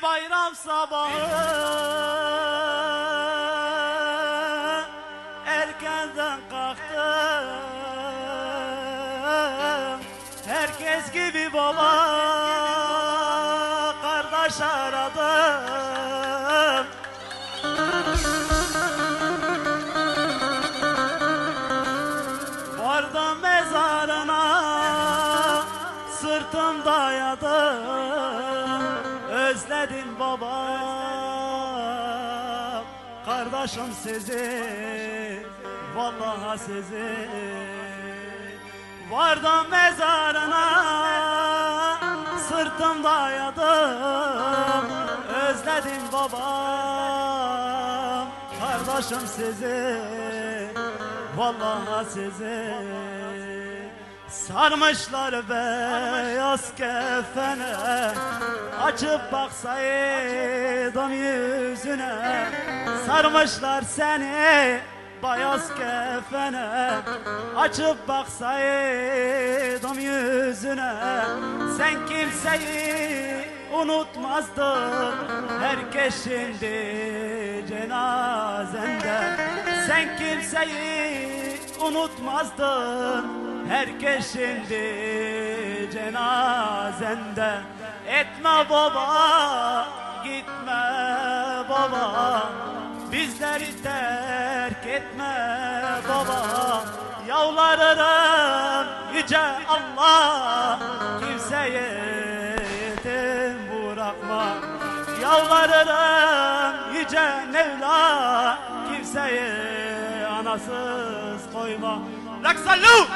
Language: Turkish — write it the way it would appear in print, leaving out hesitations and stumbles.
bir bayram sabahı erkenden kalktım, herkes gibi baba kardeş aradım. Vardım mezarına, sırtım dayadım. Özledim baba, kardeşim sizi, vallahi sizi. Vardım mezarına, sırtım dayadım. Özledim babam, kardeşim sizi, vallahi sizi. Sarmışlar beyaz kefene, açıp baksaydım yüzüne. Sarmışlar seni beyaz kefene, açıp baksaydım yüzüne. Sen kimseyi unutmazdın, herkes şimdi cenazende. Sen kimseyi unutmazdın, herkes şimdi cenazende. Etme baba, gitme baba, bizleri terk etme baba. Yalvarırım yüce Allah, kimseye yetim bırakma. Yalvarırım yüce Mevla, kimseye anasız koyma. Laksallu!